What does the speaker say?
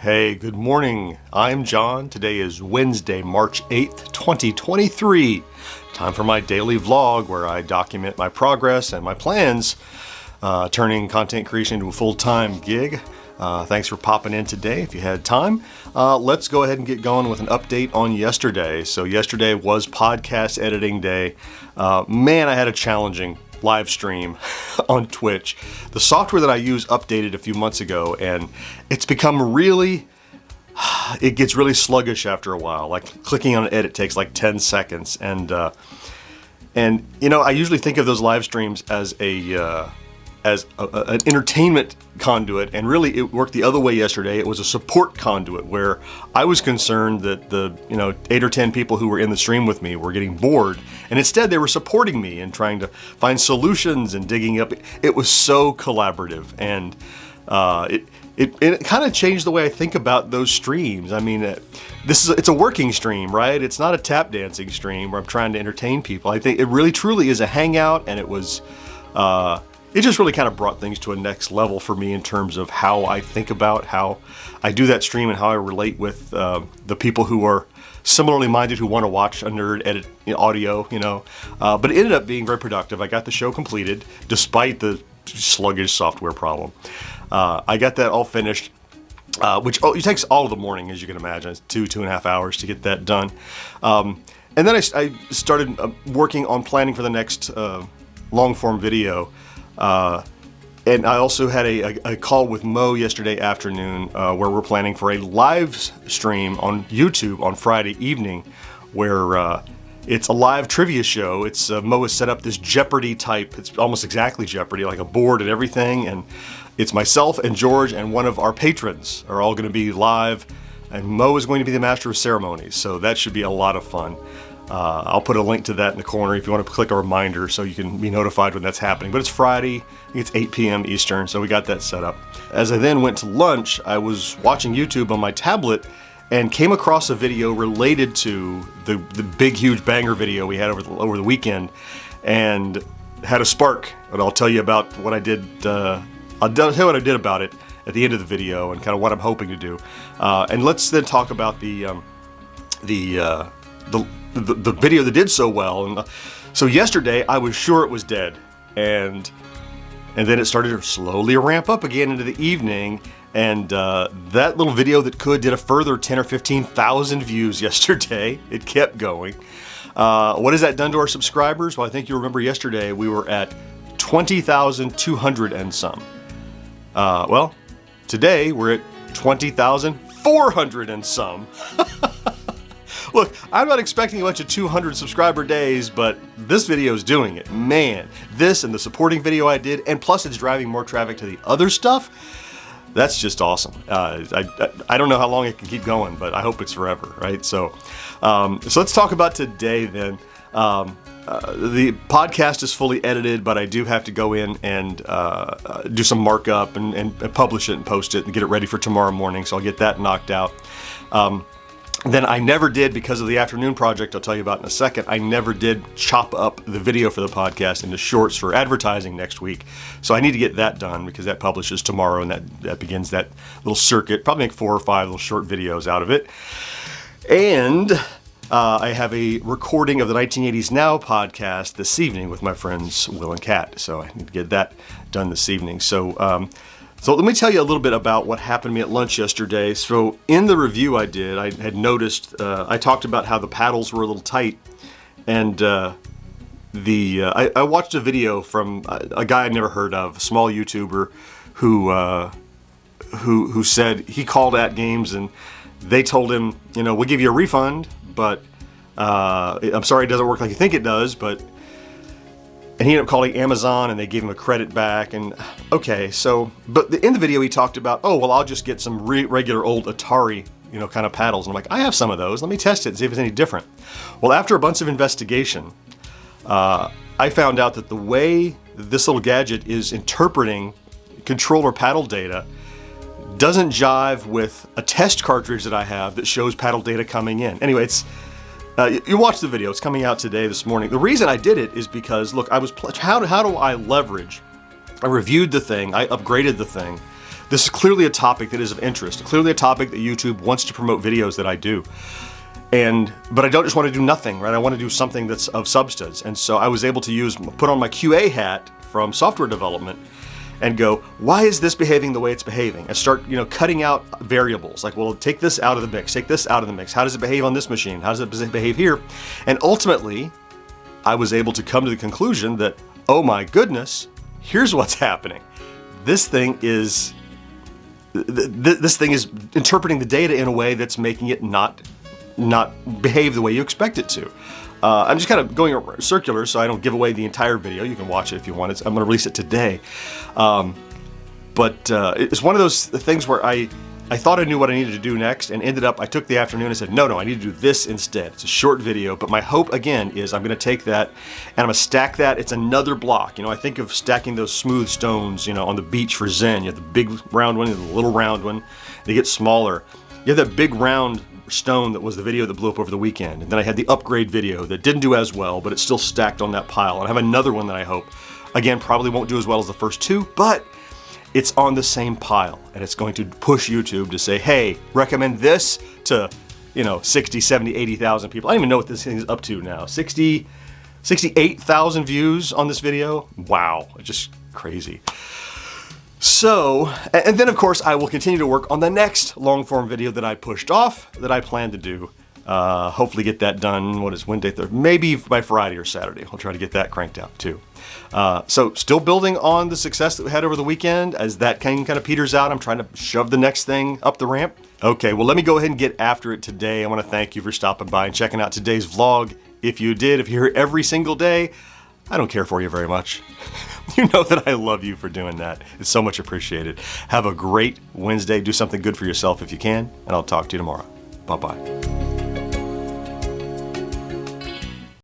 Hey, good morning. I'm John. Today is Wednesday, March 8th, 2023. Time for my daily vlog where I document my progress and my plans, turning content creation into a full-time gig. Thanks for popping in today if you had time. Let's go ahead and get going with an update on yesterday. So yesterday was podcast editing day. Man, I had a challenging live stream on Twitch. The software that I use updated a few months ago, and it's become it gets really sluggish after a while. Like clicking on an edit takes like 10 seconds. And you know, I usually think of those live streams as an entertainment conduit, and really it worked the other way yesterday. It was a support conduit where I was concerned that the 8 or 10 people who were in the stream with me were getting bored, and instead they were supporting me and trying to find solutions and digging up. It was so collaborative, and it kind of changed the way I think about those streams. I mean, it's a working stream, right? It's not a tap dancing stream where I'm trying to entertain people. I think it really truly is a hangout, and it was it just really kind of brought things to a next level for me in terms of how I think about how I do that stream and how I relate with the people who are similarly minded who want to watch a nerd edit audio, But it ended up being very productive. I got the show completed despite the sluggish software problem. I got that all finished, which it takes all of the morning, as you can imagine. It's 2.5 hours to get that done. And then I started working on planning for the next long-form video. And I also had a call with Mo yesterday afternoon where we're planning for a live stream on YouTube on Friday evening, where it's a live trivia show. It's Mo has set up this Jeopardy type. It's almost exactly Jeopardy, like a board and everything. And it's myself and George and one of our patrons are all going to be live. And Mo is going to be the master of ceremonies. So that should be a lot of fun. I'll put a link to that in the corner if you want to click a reminder so you can be notified when that's happening. But it's Friday, I think it's 8 p.m. Eastern, so we got that set up. As I then went to lunch, I was watching YouTube on my tablet and came across a video related to the big, huge banger video we had over the weekend, and had a spark. And I'll tell you about what I did. I'll tell you what I did about it at the end of the video and kind of what I'm hoping to do. And let's then talk about the video that did so well. And so yesterday I was sure it was dead, and then it started to slowly ramp up again into the evening, and that little video that did a further 10 or 15,000 views yesterday. It kept going. What has that done to our subscribers? Well, I think you remember yesterday we were at 20,200 and some. Well, today we're at 20,400 and some. Look, I'm not expecting a bunch of 200 subscriber days, but this video is doing it. Man, this and the supporting video I did, and plus it's driving more traffic to the other stuff. That's just awesome. I don't know how long it can keep going, but I hope it's forever, right? So let's talk about today then. The podcast is fully edited, but I do have to go in and do some markup and publish it and post it and get it ready for tomorrow morning. So I'll get that knocked out. Then I never did, because of the afternoon project I'll tell you about in a second, I never did chop up the video for the podcast into shorts for advertising next week. So I need to get that done, because that publishes tomorrow, and that begins that little circuit. Probably make 4 or 5 little short videos out of it. And I have a recording of the 1980s Now podcast this evening with my friends Will and Kat. So I need to get that done this evening. So let me tell you a little bit about what happened to me at lunch yesterday. So in the review I did, I had noticed, I talked about how the paddles were a little tight, and I watched a video from a guy I'd never heard of, a small YouTuber, who said he called at games and they told him, we'll give you a refund, but I'm sorry it doesn't work like you think it does, and he ended up calling Amazon, and they gave him a credit back. And okay, but in the video he talked about, I'll just get some regular old Atari, kind of paddles. And I'm like, I have some of those. Let me test it and see if it's any different. Well, after a bunch of investigation, I found out that the way this little gadget is interpreting controller paddle data doesn't jive with a test cartridge that I have that shows paddle data coming in. Anyway, you watch the video. It's coming out today, this morning. The reason I did it is because, look, how do I leverage? I reviewed the thing. I upgraded the thing. This is clearly a topic that is of interest, clearly a topic that YouTube wants to promote videos that I do. But I don't just want to do nothing, right? I want to do something that's of substance. And so I was able to put on my QA hat from software development and go, why is this behaving the way it's behaving? And start, cutting out variables. Like, well, take this out of the mix, take this out of the mix. How does it behave on this machine? How does it behave here? And ultimately, I was able to come to the conclusion that, oh my goodness, here's what's happening. This thing is interpreting the data in a way that's making it not behave the way you expect it to. I'm just kind of going circular so I don't give away the entire video. You can watch it if you want. I'm going to release it today. But it's one of those things where I thought I knew what I needed to do next, and ended up, I took the afternoon and said, no, I need to do this instead. It's a short video, but my hope, again, is I'm going to take that and I'm going to stack that. It's another block. I think of stacking those smooth stones, on the beach for Zen. You have the big round one, you have the little round one. They get smaller. You have that big round stone that was the video that blew up over the weekend. And then I had the upgrade video that didn't do as well, but it's still stacked on that pile. And I have another one that I hope, again, probably won't do as well as the first two, but it's on the same pile. And it's going to push YouTube to say, hey, recommend this to, 60, 70, 80,000 people. I don't even know what this thing is up to now. 68,000 views on this video. Wow, just crazy. So, and then of course I will continue to work on the next long form video that I pushed off, that I plan to do. Hopefully get that done, Wednesday, Thursday, maybe by Friday or Saturday. I'll try to get that cranked out too. So still building on the success that we had over the weekend. As that kind of peters out, I'm trying to shove the next thing up the ramp. Okay, well, let me go ahead and get after it today. I want to thank you for stopping by and checking out today's vlog. If you're here every single day, I don't care for you very much. You know that I love you for doing that. It's so much appreciated. Have a great Wednesday. Do something good for yourself if you can, and I'll talk to you tomorrow. Bye-bye.